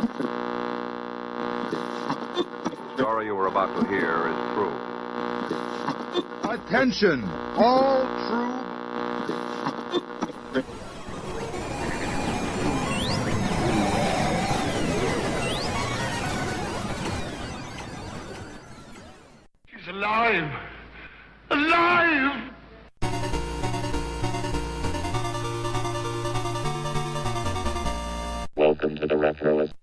The story you are about to hear is true. Attention, all true. She's alive! Alive! Welcome to the retroist.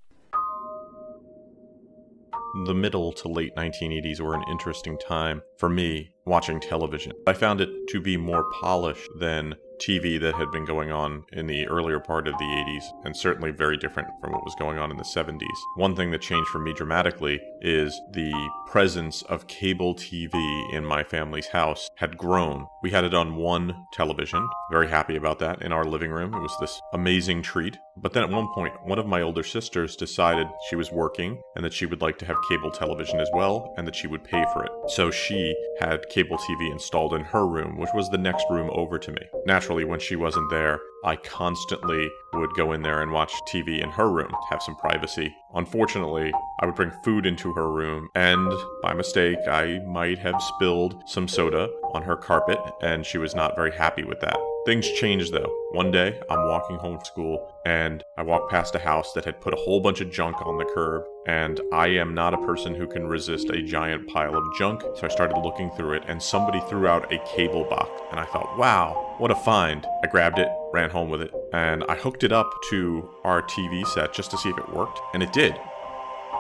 The middle to late 1980s were an interesting time for me watching television. I found it to be more polished than TV that had been going on in the earlier part of the 80s, and certainly very different from what was going on in the 70s. One thing that changed for me dramatically is the presence of cable TV in my family's house had grown. We had it on one television, very happy about that, in our living room. It was this amazing treat. But then at one point, one of my older sisters decided she was working and that she would like to have cable television as well, and that she would pay for it. So she had cable TV installed in her room, which was the next room over to me. Naturally, when she wasn't there, I constantly would go in there and watch TV in her room, have some privacy. Unfortunately, I would bring food into her room, and by mistake, I might have spilled some soda on her carpet, and she was not very happy with that. Things changed though. One day, I'm walking home from school, and I walk past a house that had put a whole bunch of junk on the curb, and I am not a person who can resist a giant pile of junk, so I started looking through it, and somebody threw out a cable box, and I thought, wow, what a find. I grabbed it, ran home with it, and I hooked it up to our TV set just to see if it worked, and it did.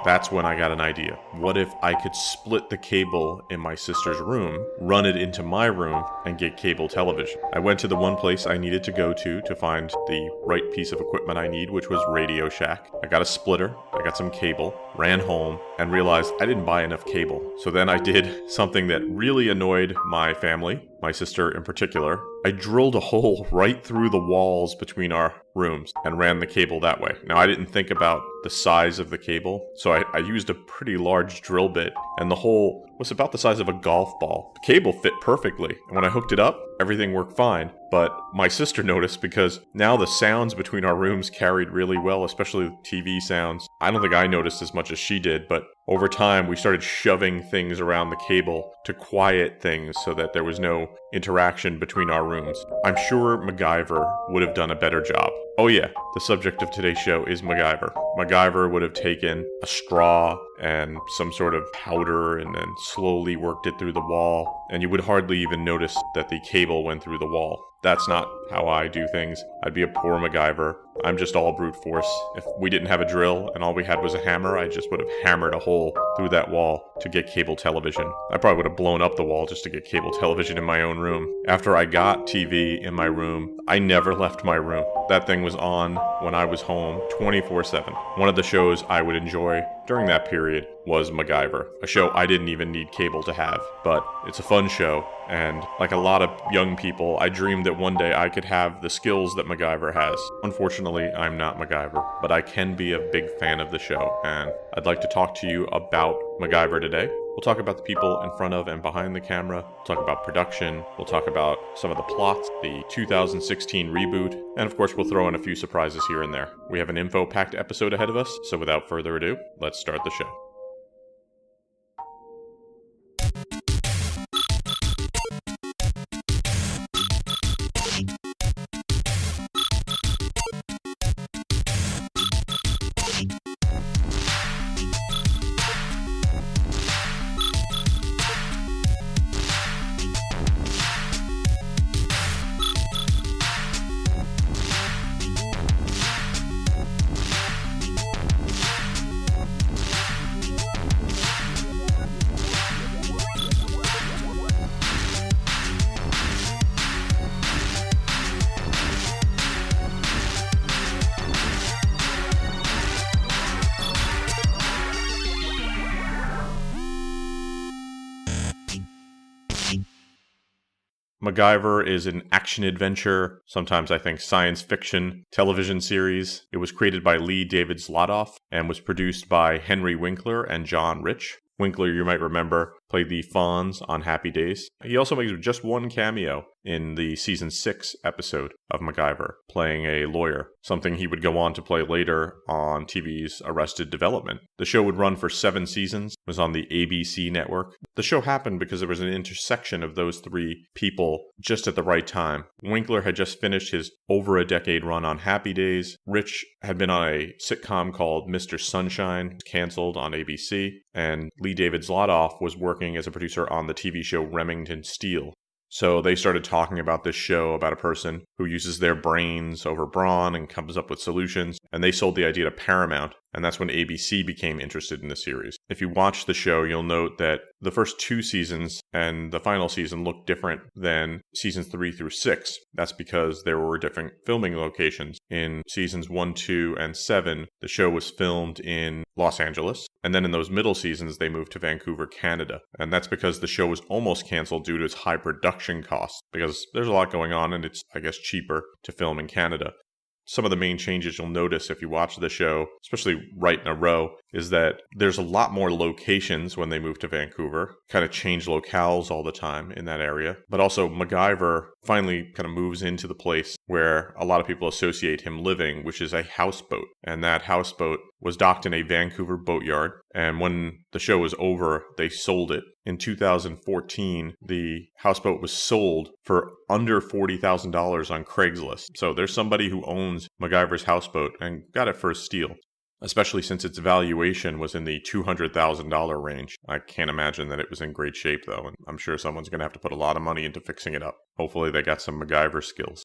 That's when I got an idea. What if I could split the cable in my sister's room, run it into my room, and get cable television? I went to the one place I needed to go to find the right piece of equipment I need, which was Radio Shack. I got a splitter, I got some cable, ran home, and realized I didn't buy enough cable. So then I did something that really annoyed my family, my sister in particular. I drilled a hole right through the walls between our rooms and ran the cable that way. Now, I didn't think about the size of the cable, so I used a pretty large drill bit, and the hole was about the size of a golf ball. The cable fit perfectly, and when I hooked it up, everything worked fine. But my sister noticed because now the sounds between our rooms carried really well, especially TV sounds. I don't think I noticed as much as she did, but over time we started shoving things around the cable to quiet things so that there was no interaction between our rooms. I'm sure MacGyver would have done a better job. Oh yeah, the subject of today's show is MacGyver. MacGyver would have taken a straw and some sort of powder and then slowly worked it through the wall, and you would hardly even notice that the cable went through the wall. That's not how I do things. I'd be a poor MacGyver. I'm just all brute force. If we didn't have a drill and all we had was a hammer, I just would have hammered a hole through that wall to get cable television. I probably would have blown up the wall just to get cable television in my own room. After I got TV in my room, I never left my room. That thing was on when I was home 24/7. One of the shows I would enjoy during that period was MacGyver, a show I didn't even need cable to have, but it's a fun show, and like a lot of young people, I dreamed that one day I could have the skills that MacGyver has. Unfortunately, I'm not MacGyver, but I can be a big fan of the show, and I'd like to talk to you about MacGyver today. We'll talk about the people in front of and behind the camera, we'll talk about production, we'll talk about some of the plots, the 2016 reboot, and of course we'll throw in a few surprises here and there. We have an info-packed episode ahead of us, so without further ado, let's start the show. MacGyver is an action-adventure, sometimes I think science fiction, television series. It was created by Lee David Zlotoff and was produced by Henry Winkler and John Rich. Winkler, you might remember, played the Fonz on Happy Days. He also makes just one cameo in the season 6 episode of MacGyver, playing a lawyer, something he would go on to play later on TV's Arrested Development. The show would run for 7 seasons, was on the ABC network. The show happened because there was an intersection of those 3 people just at the right time. Winkler had just finished his over a decade run on Happy Days. Rich had been on a sitcom called Mr. Sunshine, canceled on ABC, and Lee David Zlotoff was working as a producer on the TV show Remington Steele. So they started talking about this show about a person who uses their brains over brawn and comes up with solutions, and they sold the idea to Paramount, and that's when ABC became interested in the series. If you watch the show, you'll note that the first 2 seasons and the final season look different than seasons 3 through 6. That's because there were different filming locations. In seasons 1, 2, and 7, the show was filmed in Los Angeles, and then in those middle seasons, they moved to Vancouver, Canada. And that's because the show was almost canceled due to its high production costs, because there's a lot going on and it's, I guess, cheaper to film in Canada. Some of the main changes you'll notice if you watch the show, especially right in a row, is that there's a lot more locations when they move to Vancouver, kind of change locales all the time in that area. But also MacGyver finally kind of moves into the place where a lot of people associate him living, which is a houseboat. And that houseboat was docked in a Vancouver boatyard. And when the show was over, they sold it. In 2014, the houseboat was sold for under $40,000 on Craigslist. So there's somebody who owns MacGyver's houseboat and got it for a steal, especially since its valuation was in the $200,000 range. I can't imagine that it was in great shape, though, and I'm sure someone's going to have to put a lot of money into fixing it up. Hopefully they got some MacGyver skills.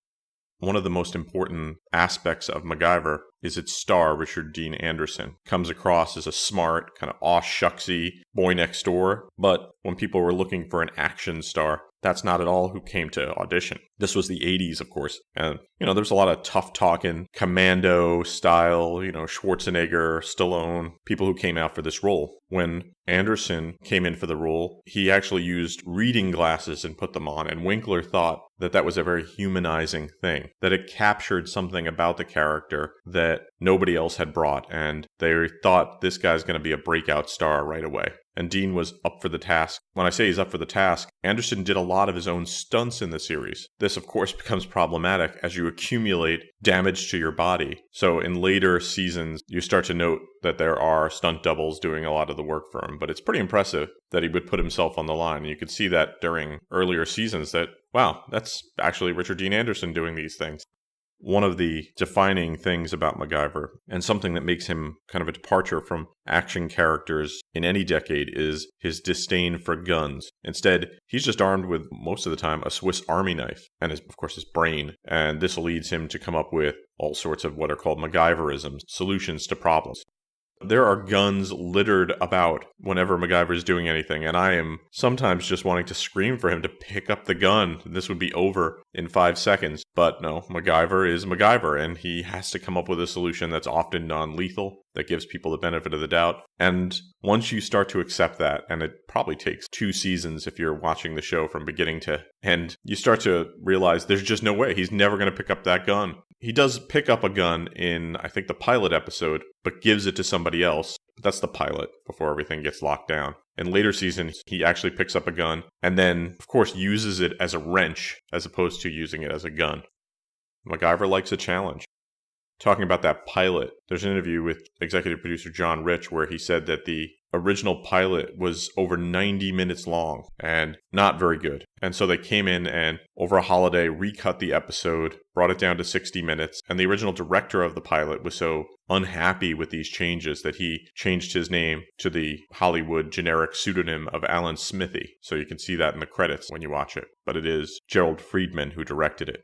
One of the most important aspects of MacGyver is its star, Richard Dean Anderson. Comes across as a smart, kind of aw-shucksy boy next door, but when people were looking for an action star, that's not at all who came to audition. This was the 80s, of course. And, there's a lot of tough-talking, commando style, Schwarzenegger, Stallone, people who came out for this role. When Anderson came in for the role, he actually used reading glasses and put them on, and Winkler thought that was a very humanizing thing, that it captured something about the character that nobody else had brought, and they thought this guy's going to be a breakout star right away. And Dean was up for the task. When I say he's up for the task, Anderson did a lot of his own stunts in the series. This, of course, becomes problematic as you accumulate damage to your body. So in later seasons, you start to note that there are stunt doubles doing a lot of the work for him. But it's pretty impressive that he would put himself on the line. And you could see that during earlier seasons that, wow, that's actually Richard Dean Anderson doing these things. One of the defining things about MacGyver, and something that makes him kind of a departure from action characters in any decade, is his disdain for guns. Instead, he's just armed with, most of the time, a Swiss Army knife, and of course his brain. And this leads him to come up with all sorts of what are called MacGyverisms, solutions to problems. There are guns littered about whenever MacGyver is doing anything, and I am sometimes just wanting to scream for him to pick up the gun. This would be over in 5 seconds. But no, MacGyver is MacGyver, and he has to come up with a solution that's often non-lethal, that gives people the benefit of the doubt. And once you start to accept that, and it probably takes 2 seasons if you're watching the show from beginning to end, you start to realize there's just no way. He's never going to pick up that gun. He does pick up a gun in, I think, the pilot episode, but gives it to somebody else. But that's the pilot before everything gets locked down. In later seasons, he actually picks up a gun and then, of course, uses it as a wrench as opposed to using it as a gun. MacGyver likes a challenge. Talking about that pilot, there's an interview with executive producer John Rich where he said that the original pilot was over 90 minutes long and not very good. And so they came in and over a holiday recut the episode, brought it down to 60 minutes. And the original director of the pilot was so unhappy with these changes that he changed his name to the Hollywood generic pseudonym of Alan Smithy. So you can see that in the credits when you watch it. But it is Gerald Friedman who directed it.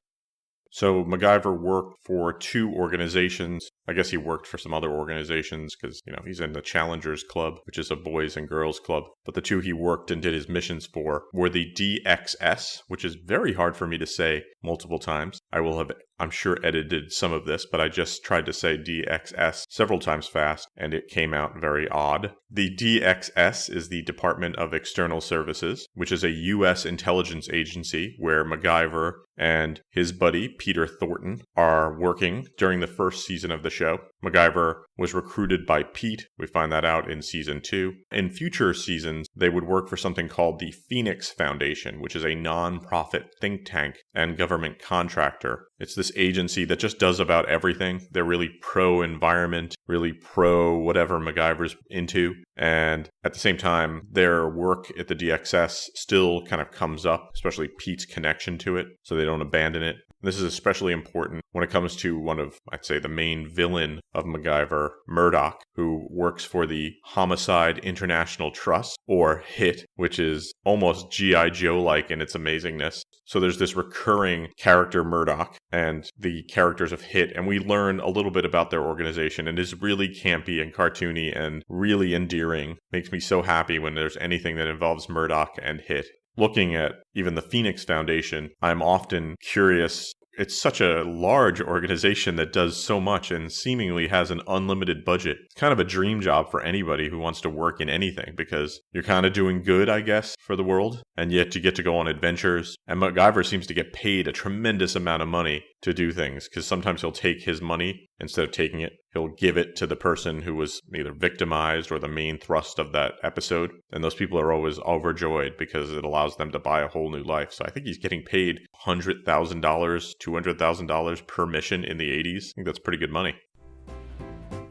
So MacGyver worked for 2 organizations. I guess he worked for some other organizations because, he's in the Challengers Club, which is a boys and girls club. But the 2 he worked and did his missions for were the DXS, which is very hard for me to say multiple times. I will have, I'm sure, edited some of this, but I just tried to say DXS several times fast, and it came out very odd. The DXS is the Department of External Services, which is a U.S. intelligence agency where MacGyver and his buddy, Peter Thornton, are working during the first season of the show. MacGyver was recruited by Pete. We find that out in season 2. In future seasons, they would work for something called the Phoenix Foundation, which is a non-profit think tank and government contractor. It's this agency that just does about everything. They're really pro-environment, really pro-whatever MacGyver's into. And at the same time, their work at the DXS still kind of comes up, especially Pete's connection to it, so they don't abandon it. This is especially important when it comes to one of, I'd say, the main villain of MacGyver, Murdoch, who works for the Homicide International Trust, or HIT, which is almost G.I. Joe-like in its amazingness. So there's this recurring character, Murdoch, and the characters of HIT, and we learn a little bit about their organization, and it's really campy and cartoony and really endearing. Makes me so happy when there's anything that involves Murdoch and HIT. Looking at even the Phoenix Foundation, I'm often curious. It's such a large organization that does so much and seemingly has an unlimited budget. It's kind of a dream job for anybody who wants to work in anything because you're kind of doing good, I guess, for the world, and yet you get to go on adventures. And MacGyver seems to get paid a tremendous amount of money to do things because sometimes he'll take his money instead of taking it. He'll give it to the person who was either victimized or the main thrust of that episode. And those people are always overjoyed because it allows them to buy a whole new life. So I think he's getting paid $100,000, $200,000 per mission in the 80s. I think that's pretty good money.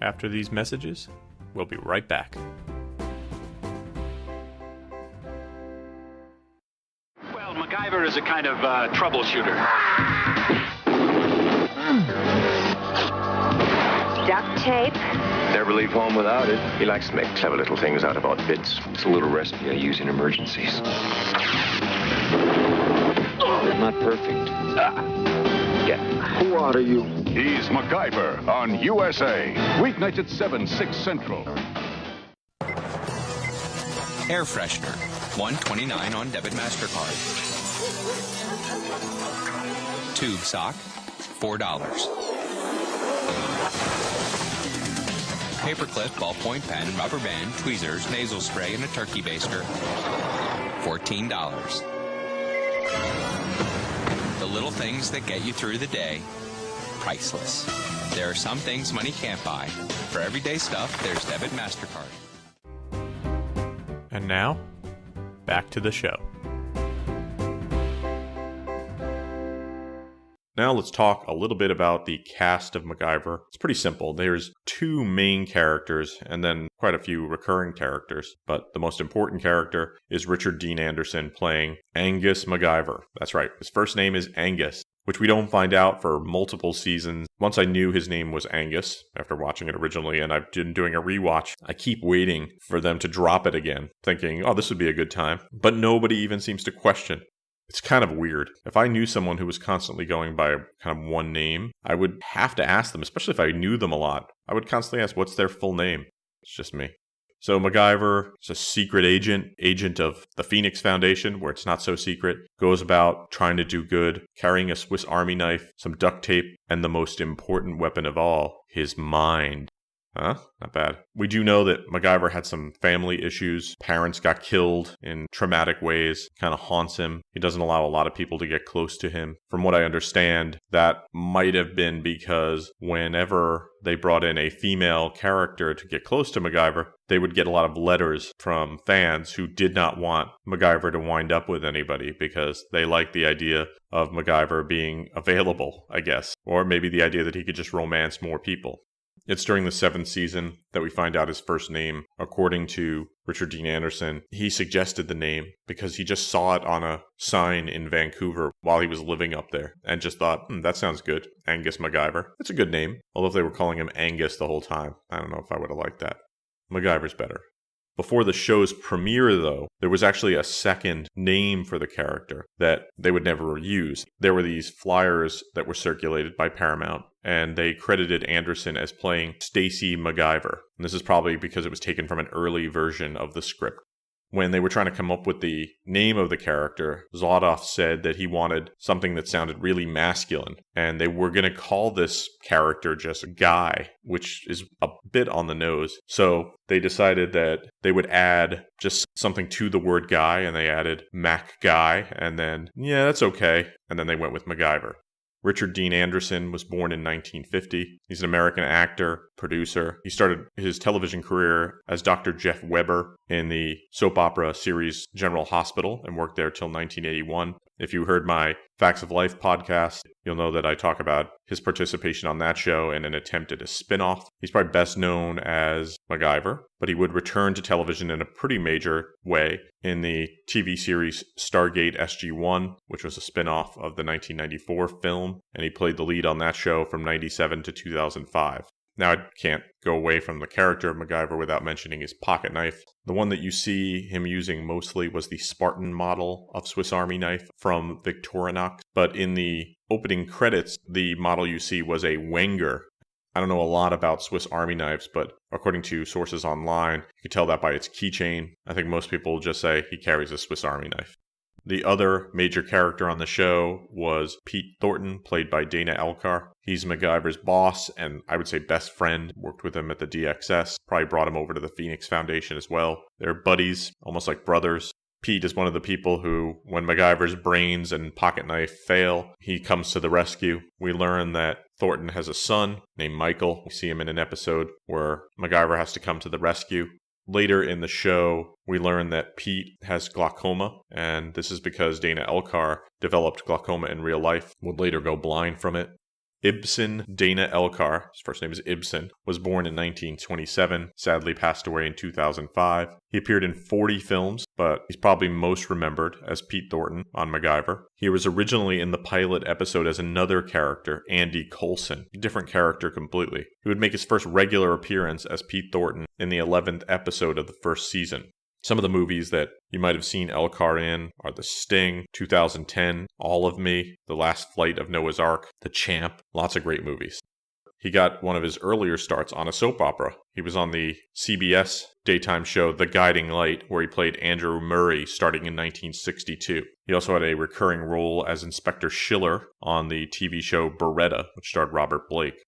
After these messages, we'll be right back. Well, MacGyver is a kind of troubleshooter. Duct tape. Never leave home without it. He likes to make clever little things out of odd bits. It's a little recipe I use in emergencies. They're not perfect. Who are you? He's MacGyver on USA. Weeknights at 7, 6 Central. Air freshener, $1.29 on debit MasterCard. Tube sock, $4. Paperclip, ballpoint pen, rubber band, tweezers, nasal spray, and a turkey baster, $14. The little things that get you through the day, priceless. There are some things money can't buy. For everyday stuff, there's debit MasterCard. And now, back to the show. Now let's talk a little bit about the cast of MacGyver. It's pretty simple. There's 2 main characters and then quite a few recurring characters. But the most important character is Richard Dean Anderson playing Angus MacGyver. That's right. His first name is Angus, which we don't find out for multiple seasons. Once I knew his name was Angus after watching it originally, and I've been doing a rewatch, I keep waiting for them to drop it again, thinking, oh, this would be a good time. But nobody even seems to question. It's kind of weird. If I knew someone who was constantly going by kind of one name, I would have to ask them, especially if I knew them a lot. I would constantly ask, what's their full name? It's just me. So MacGyver is a secret agent of the Phoenix Foundation, where it's not so secret, goes about trying to do good, carrying a Swiss Army knife, some duct tape, and the most important weapon of all, his mind. Huh? Not bad. We do know that MacGyver had some family issues. Parents got killed in traumatic ways. Kind of haunts him. He doesn't allow a lot of people to get close to him. From what I understand, that might have been because whenever they brought in a female character to get close to MacGyver, they would get a lot of letters from fans who did not want MacGyver to wind up with anybody because they liked the idea of MacGyver being available, I guess. Or maybe the idea that he could just romance more people. It's during the 7th season that we find out his first name. According to Richard Dean Anderson, he suggested the name because he just saw it on a sign in Vancouver while he was living up there and just thought, that sounds good. Angus MacGyver. It's a good name. Although if they were calling him Angus the whole time, I don't know if I would have liked that. MacGyver's better. Before the show's premiere, though, there was actually a second name for the character that they would never use. There were these flyers that were circulated by Paramount, and they credited Anderson as playing Stacy MacGyver. And this is probably because it was taken from an early version of the script. When they were trying to come up with the name of the character, Zlotoff said that he wanted something that sounded really masculine. And they were going to call this character just Guy, which is a bit on the nose. So they decided that they would add just something to the word Guy, and they added Mac Guy. And then, yeah, that's okay. And then they went with MacGyver. Richard Dean Anderson was born in 1950. He's an American actor, producer. He started his television career as Dr. Jeff Weber in the soap opera series General Hospital and worked there till 1981. If you heard my Facts of Life podcast, you'll know that I talk about his participation on that show and an attempt at a spin-off. He's probably best known as MacGyver, but he would return to television in a pretty major way in the TV series Stargate SG-1, which was a spin-off of the 1994 film, and he played the lead on that show from 1997 to 2005. Now, I can't go away from the character of MacGyver without mentioning his pocket knife. The one that you see him using mostly was the Spartan model of Swiss Army knife from Victorinox. But in the opening credits, the model you see was a Wenger. I don't know a lot about Swiss Army knives, but according to sources online, you can tell that by its keychain. I think most people will just say he carries a Swiss Army knife. The other major character on the show was Pete Thornton, played by Dana Elcar. He's MacGyver's boss and I would say best friend. Worked with him at the DXS. Probably brought him over to the Phoenix Foundation as well. They're buddies, almost like brothers. Pete is one of the people who, when MacGyver's brains and pocket knife fail, he comes to the rescue. We learn that Thornton has a son named Michael. We see him in an episode where MacGyver has to come to the rescue. Later in the show, we learn that Pete has glaucoma, and this is because Dana Elcar developed glaucoma in real life, would later go blind from it. Ibsen Dana Elcar, his first name is Ibsen, was born in 1927, sadly passed away in 2005. He appeared in 40 films, but he's probably most remembered as Pete Thornton on MacGyver. He was originally in the pilot episode as another character, Andy Coulson, a different character completely. He would make his first regular appearance as Pete Thornton in the 11th episode of the first season. Some of the movies that you might have seen Elcar in are The Sting, 2010, All of Me, The Last Flight of Noah's Ark, The Champ, lots of great movies. He got one of his earlier starts on a soap opera. He was on the CBS daytime show The Guiding Light, where he played Andrew Murray starting in 1962. He also had a recurring role as Inspector Schiller on the TV show Beretta, which starred Robert Blake.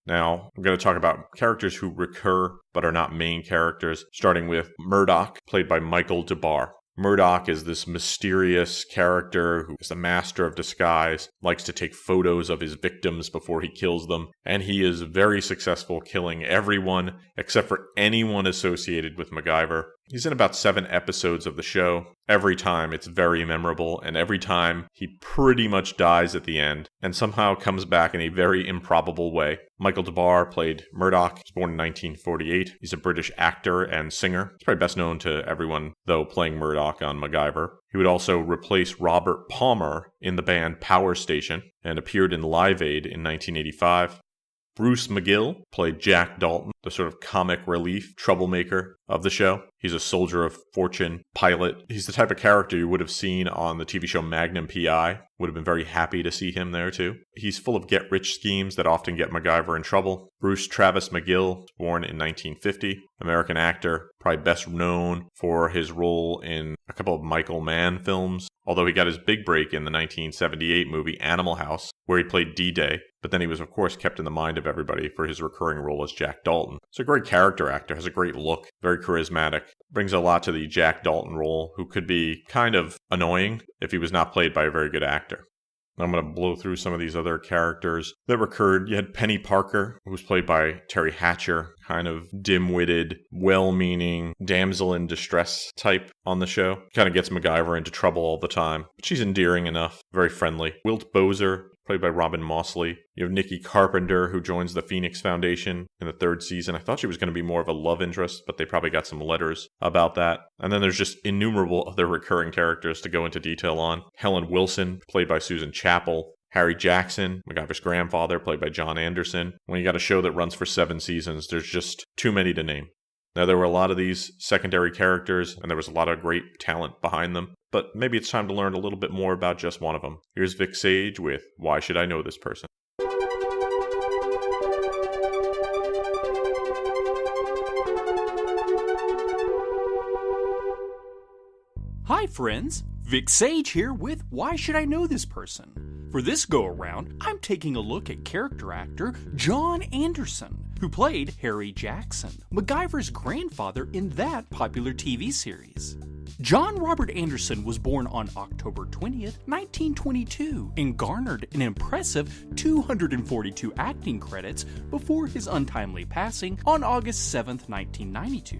Now, I'm going to talk about characters who recur but are not main characters, starting with Murdoch, played by Michael DeBar. Murdoch is this mysterious character who is the master of disguise, likes to take photos of his victims before he kills them, and he is very successful killing everyone except for anyone associated with MacGyver. He's in about 7 episodes of the show. Every time it's very memorable, and every time he pretty much dies at the end, and somehow comes back in a very improbable way. Michael DeBar played Murdoch. He was born in 1948. He's a British actor and singer. He's probably best known to everyone, though, playing Murdoch on MacGyver. He would also replace Robert Palmer in the band Power Station, and appeared in Live Aid in 1985. Bruce McGill played Jack Dalton, the sort of comic relief troublemaker of the show. He's a soldier of fortune, pilot. He's the type of character you would have seen on the TV show Magnum P.I. Would have been very happy to see him there too. He's full of get-rich schemes that often get MacGyver in trouble. Bruce Travis McGill, born in 1950, American actor, probably best known for his role in a couple of Michael Mann films, although he got his big break in the 1978 movie Animal House, where he played D-Day. But then he was, of course, kept in the mind of everybody for his recurring role as Jack Dalton. He's a great character actor, has a great look, very charismatic, brings a lot to the Jack Dalton role, who could be kind of annoying if he was not played by a very good actor. I'm going to blow through some of these other characters that recurred. You had Penny Parker, who was played by Terry Hatcher, kind of dim-witted, well-meaning, damsel in distress type on the show. Kind of gets MacGyver into trouble all the time, but she's endearing enough, very friendly. Wilt Bozer, played by Robin Mosley. You have Nikki Carpenter, who joins the Phoenix Foundation in the 3rd season. I thought she was going to be more of a love interest, but they probably got some letters about that. And then there's just innumerable other recurring characters to go into detail on. Helen Wilson, played by Susan Chappell. Harry Jackson, MacGyver's grandfather, played by John Anderson. When you got a show that runs for 7 seasons, there's just too many to name. Now, there were a lot of these secondary characters, and there was a lot of great talent behind them, but maybe it's time to learn a little bit more about just one of them. Here's Vic Sage with Why Should I Know This Person? Hi friends, Vic Sage here with Why Should I Know This Person? For this go-around, I'm taking a look at character actor John Anderson, who played Harry Jackson, MacGyver's grandfather in that popular TV series. John Robert Anderson was born on October 20th, 1922, and garnered an impressive 242 acting credits before his untimely passing on August 7th, 1992.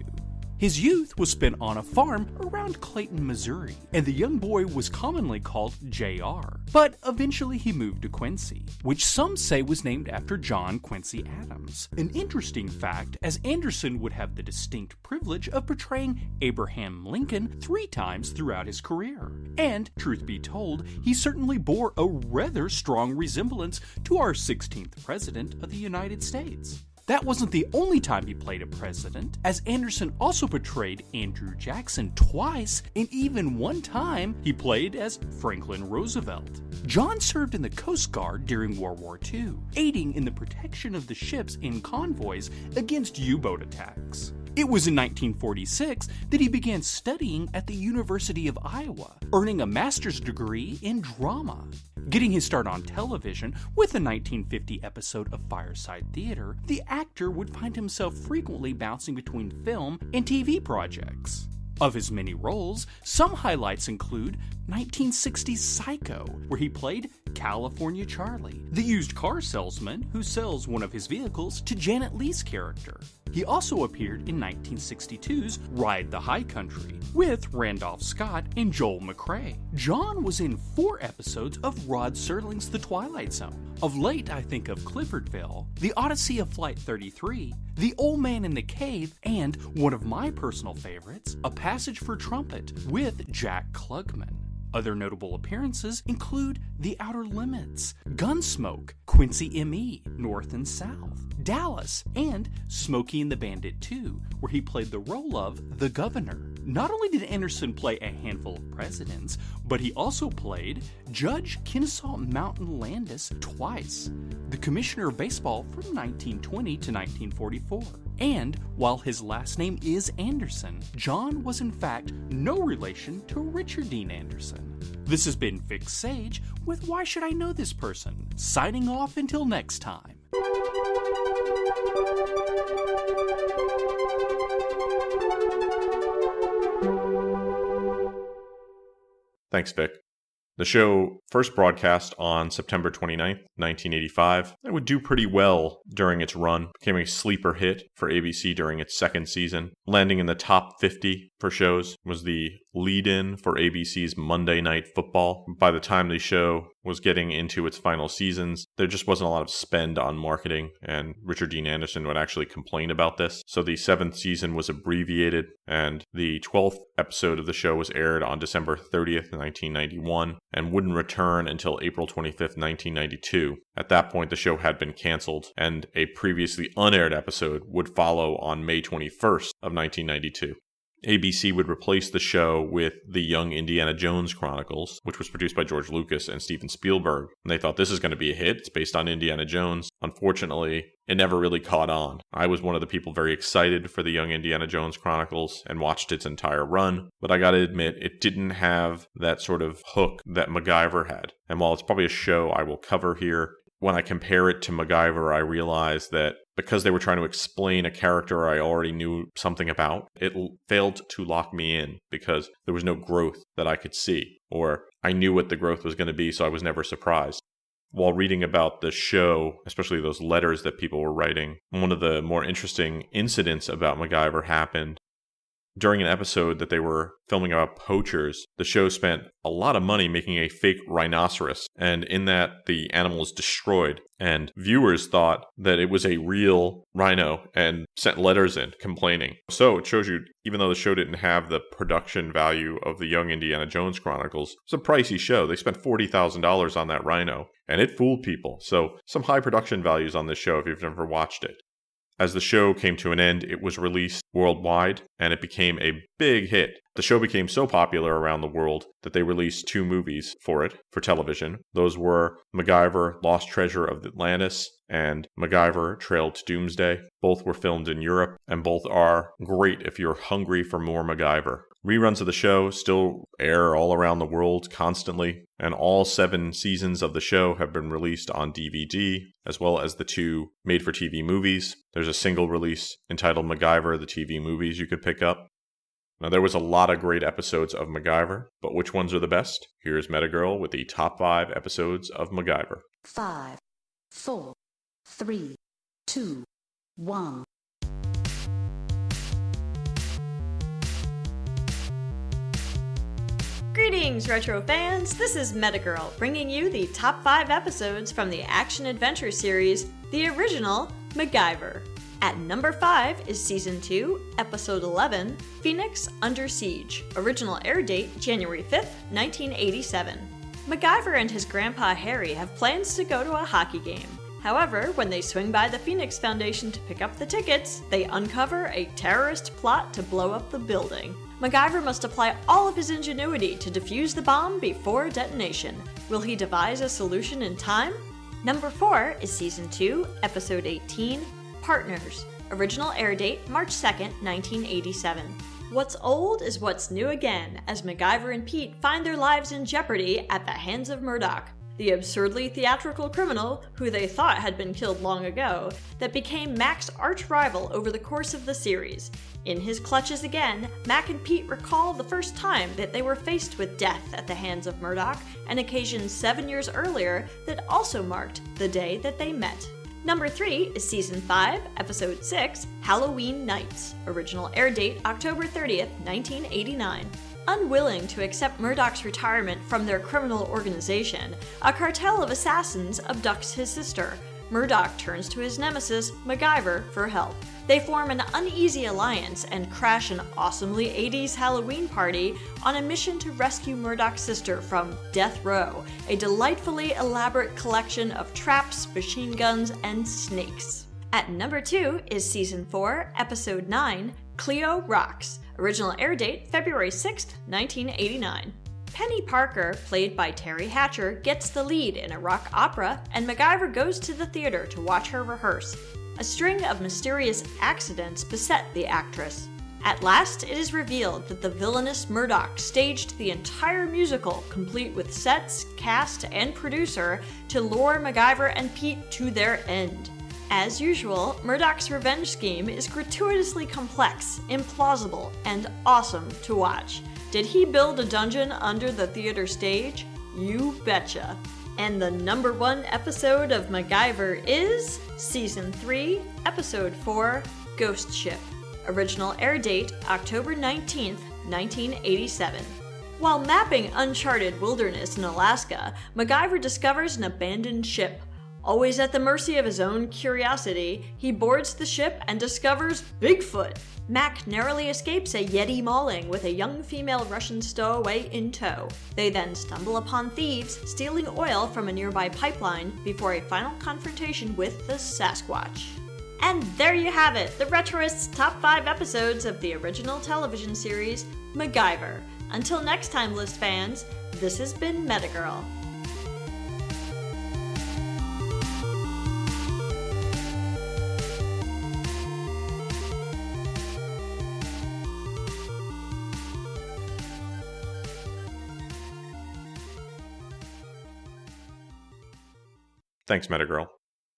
His youth was spent on a farm around Clayton, Missouri, and the young boy was commonly called J.R., but eventually he moved to Quincy, which some say was named after John Quincy Adams. An interesting fact, as Anderson would have the distinct privilege of portraying Abraham Lincoln 3 times throughout his career. And, truth be told, he certainly bore a rather strong resemblance to our 16th President of the United States. That wasn't the only time he played a president, as Anderson also portrayed Andrew Jackson twice, and even one time he played as Franklin Roosevelt. John served in the Coast Guard during World War II, aiding in the protection of the ships in convoys against U-boat attacks. It was in 1946 that he began studying at the University of Iowa, earning a master's degree in drama. Getting his start on television with a 1950 episode of Fireside Theater, the actor would find himself frequently bouncing between film and TV projects. Of his many roles, some highlights include 1960's Psycho, where he played California Charlie, the used car salesman who sells one of his vehicles to Janet Leigh's character. He also appeared in 1962's Ride the High Country with Randolph Scott and Joel McCrea. John was in 4 episodes of Rod Serling's The Twilight Zone. Of late, I think of Cliffordville, The Odyssey of Flight 33, The Old Man in the Cave, and one of my personal favorites, A Passage for Trumpet with Jack Klugman. Other notable appearances include The Outer Limits, Gunsmoke, Quincy M.E., North and South, Dallas, and Smokey and the Bandit 2, where he played the role of the Governor. Not only did Anderson play a handful of presidents, but he also played Judge Kennesaw Mountain Landis twice, the Commissioner of Baseball from 1920 to 1944. And while his last name is Anderson, John was in fact no relation to Richard Dean Anderson. This has been Vic Sage with Why Should I Know This Person? Signing off until next time. Thanks, Vic. The show first broadcast on September 29th, 1985. It would do pretty well during its run. Became a sleeper hit for ABC during its second season. Landing in the top 50 for shows. Was the lead-in for ABC's Monday Night Football. By the time the show was getting into its final seasons, there just wasn't a lot of spend on marketing, and Richard Dean Anderson would actually complain about this. So the 7th season was abbreviated, and the 12th episode of the show was aired on December 30th, 1991, and wouldn't return until April 25th, 1992. At that point, the show had been canceled, and a previously unaired episode would follow on May 21st of 1992. ABC would replace the show with The Young Indiana Jones Chronicles, which was produced by George Lucas and Steven Spielberg. And they thought this is going to be a hit. It's based on Indiana Jones. Unfortunately, it never really caught on. I was one of the people very excited for The Young Indiana Jones Chronicles and watched its entire run. But I gotta admit, it didn't have that sort of hook that MacGyver had. And while it's probably a show I will cover here, when I compare it to MacGyver, I realize that because they were trying to explain a character I already knew something about, it failed to lock me in because there was no growth that I could see, or I knew what the growth was going to be, so I was never surprised. While reading about the show, especially those letters that people were writing, one of the more interesting incidents about MacGyver happened during an episode that they were filming about poachers. The show spent a lot of money making a fake rhinoceros, and in that the animal was destroyed, and viewers thought that it was a real rhino and sent letters in complaining. So it shows you, even though the show didn't have the production value of The Young Indiana Jones Chronicles, it's a pricey show. They spent $40,000 on that rhino, and it fooled people. So some high production values on this show if you've never watched it. As the show came to an end, it was released worldwide, and it became a big hit. The show became so popular around the world that they released 2 movies for it, for television. Those were MacGyver, Lost Treasure of Atlantis, and MacGyver, Trail to Doomsday. Both were filmed in Europe, and both are great if you're hungry for more MacGyver. Reruns of the show still air all around the world constantly, and all 7 seasons of the show have been released on DVD, as well as the 2 made-for-TV movies. There's a single release entitled MacGyver, the TV movies you could pick up. Now, there was a lot of great episodes of MacGyver, but which ones are the best? Here's Metagirl with the top 5 episodes of MacGyver. 5, 4, 3, 2, 1. Greetings, Retro fans! This is Metagirl, bringing you the top 5 episodes from the action-adventure series, the original MacGyver. At number 5 is Season 2, Episode 11, Phoenix Under Siege. Original air date, January 5th, 1987. MacGyver and his grandpa Harry have plans to go to a hockey game. However, when they swing by the Phoenix Foundation to pick up the tickets, they uncover a terrorist plot to blow up the building. MacGyver must apply all of his ingenuity to defuse the bomb before detonation. Will he devise a solution in time? Number 4 is Season 2, Episode 18, Partners. Original air date, March 2nd, 1987. What's old is what's new again, as MacGyver and Pete find their lives in jeopardy at the hands of Murdoch, the absurdly theatrical criminal who they thought had been killed long ago, that became Mac's arch-rival over the course of the series. In his clutches again, Mac and Pete recall the first time that they were faced with death at the hands of Murdoch, an occasion 7 years earlier that also marked the day that they met. Number 3 is Season 5, Episode 6, Halloween Nights. Original air date, October 30th, 1989. Unwilling to accept Murdoch's retirement from their criminal organization, a cartel of assassins abducts his sister. Murdoch turns to his nemesis, MacGyver, for help. They form an uneasy alliance and crash an awesomely 80s Halloween party on a mission to rescue Murdoch's sister from Death Row, a delightfully elaborate collection of traps, machine guns, and snakes. At number 2 is Season 4, Episode 9, Cleo Rocks. Original air date, February 6th, 1989. Penny Parker, played by Terry Hatcher, gets the lead in a rock opera, and MacGyver goes to the theater to watch her rehearse. A string of mysterious accidents beset the actress. At last, it is revealed that the villainous Murdoch staged the entire musical, complete with sets, cast, and producer, to lure MacGyver and Pete to their end. As usual, Murdoch's revenge scheme is gratuitously complex, implausible, and awesome to watch. Did he build a dungeon under the theater stage? You betcha. And the number 1 episode of MacGyver is Season 3, Episode 4, Ghost Ship. Original air date, October 19th, 1987. While mapping uncharted wilderness in Alaska, MacGyver discovers an abandoned ship. Always at the mercy of his own curiosity, he boards the ship and discovers Bigfoot. Mac narrowly escapes a Yeti mauling with a young female Russian stowaway in tow. They then stumble upon thieves stealing oil from a nearby pipeline before a final confrontation with the Sasquatch. And there you have it, the Retroist's top 5 episodes of the original television series, MacGyver. Until next time, list fans, this has been Metagirl. Thanks, Metagirl.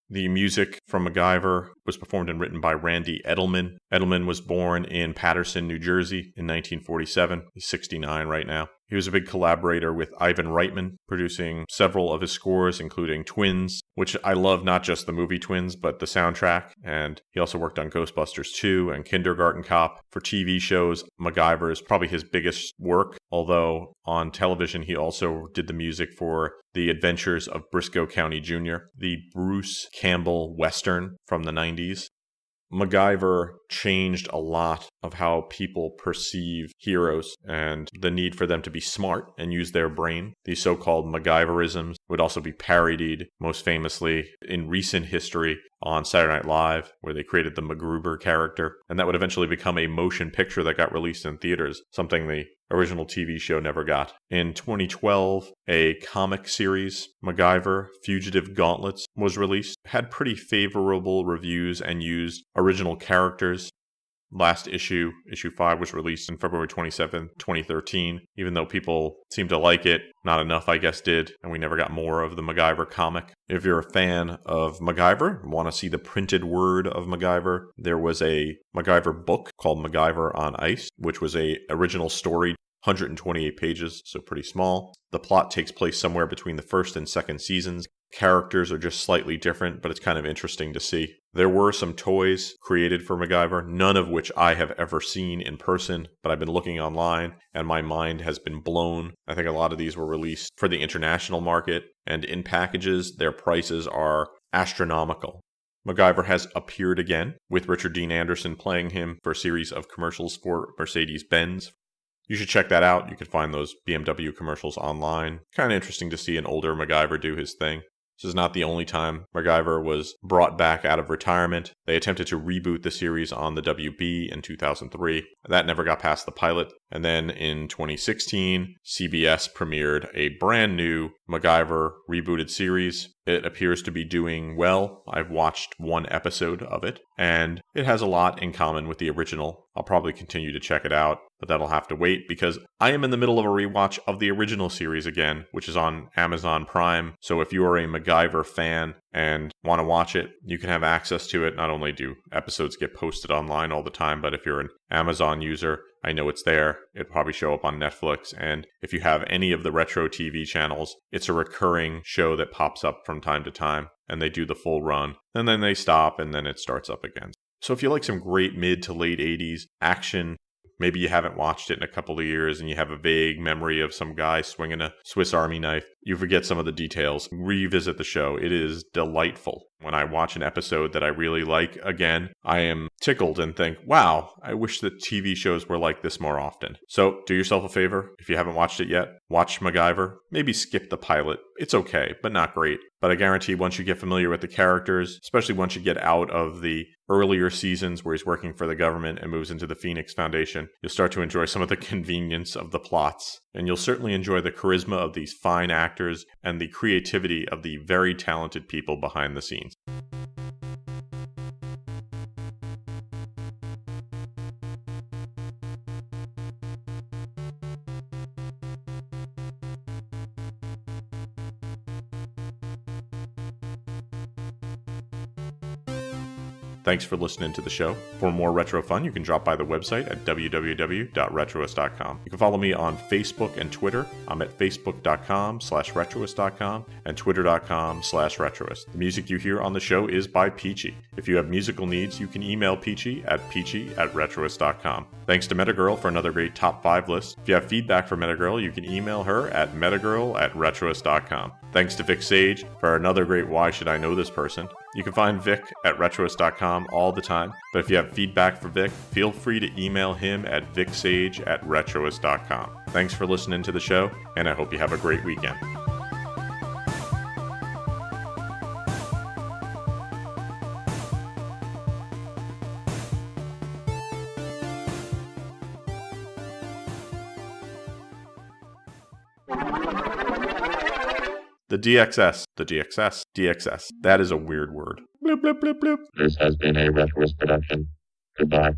The music from MacGyver was performed and written by Randy Edelman. Edelman was born in Paterson, New Jersey in 1947. He's 69 right now. He was a big collaborator with Ivan Reitman, producing several of his scores, including Twins, which I love, not just the movie Twins, but the soundtrack. And he also worked on Ghostbusters 2 and Kindergarten Cop. For TV shows, MacGyver is probably his biggest work, although on television he also did the music for The Adventures of Briscoe County Jr., the Bruce Campbell Western from the 90s. MacGyver changed a lot of how people perceive heroes and the need for them to be smart and use their brain. These so-called MacGyverisms would also be parodied, most famously in recent history on Saturday Night Live, where they created the MacGruber character, and that would eventually become a motion picture that got released in theaters, something the original TV show never got. In 2012, a comic series, MacGyver Fugitive Gauntlets, was released. It had pretty favorable reviews and used original characters. last issue, issue 5, was released on February 27th, 2013. Even though people seemed to like it, not enough, I guess, did, and we never got more of the MacGyver comic. If you're a fan of MacGyver, want to see the printed word of MacGyver, there was a MacGyver book called MacGyver on Ice, which was a original story, 128 pages, so pretty small. The plot takes place somewhere between the first and second seasons. Characters are just slightly different, but it's kind of interesting to see. There were some toys created for MacGyver, none of which I have ever seen in person, but I've been looking online and my mind has been blown. I think a lot of these were released for the international market, and in packages, their prices are astronomical. MacGyver has appeared again, with Richard Dean Anderson playing him for a series of commercials for Mercedes-Benz. You should check that out. You can find those BMW commercials online. Kind of interesting to see an older MacGyver do his thing. This is not the only time MacGyver was brought back out of retirement. They attempted to reboot the series on the WB in 2003. That never got past the pilot. And then in 2016, CBS premiered a brand new MacGyver rebooted series. It appears to be doing well. I've watched one episode of it, and it has a lot in common with the original. I'll probably continue to check it out, but that'll have to wait because I am in the middle of a rewatch of the original series again, which is on Amazon Prime. So if you are a MacGyver fan and want to watch it, you can have access to it. Not only do episodes get posted online all the time, but if you're an Amazon user, I know it's there. It'll probably show up on Netflix. And if you have any of the retro TV channels, it's a recurring show that pops up from time to time, and they do the full run, and then they stop, and then it starts up again. So if you like some great mid to late 80s action, maybe you haven't watched it in a couple of years and you have a vague memory of some guy swinging a Swiss Army knife, you forget some of the details, revisit the show. It is delightful. When I watch an episode that I really like again, I am tickled and think, wow, I wish that TV shows were like this more often. So do yourself a favor. If you haven't watched it yet, watch MacGyver. Maybe skip the pilot. It's okay, but not great. But I guarantee once you get familiar with the characters, especially once you get out of the earlier seasons where he's working for the government and moves into the Phoenix Foundation, you'll start to enjoy some of the convenience of the plots. And you'll certainly enjoy the charisma of these fine actors and the creativity of the very talented people behind the scenes. Thanks for listening to the show. For more retro fun, you can drop by the website at www.retroist.com. You can follow me on Facebook and Twitter. I'm at facebook.com/retroist.com and twitter.com/retroist. The music you hear on the show is by Peachy. If you have musical needs, you can email Peachy at retroist.com. Thanks to Metagirl for another great top 5 list. If you have feedback for Metagirl, you can email her at metagirl@retroist.com. Thanks to Vic Sage for another great Why Should I Know This Person. You can find Vic at retroist.com all the time, but if you have feedback for Vic, feel free to email him at vicsage@retroist.com. Thanks for listening to the show, and I hope you have a great weekend. The DXS. That is a weird word. Bloop, bloop, bloop, bloop. This has been a Retroist production. Goodbye.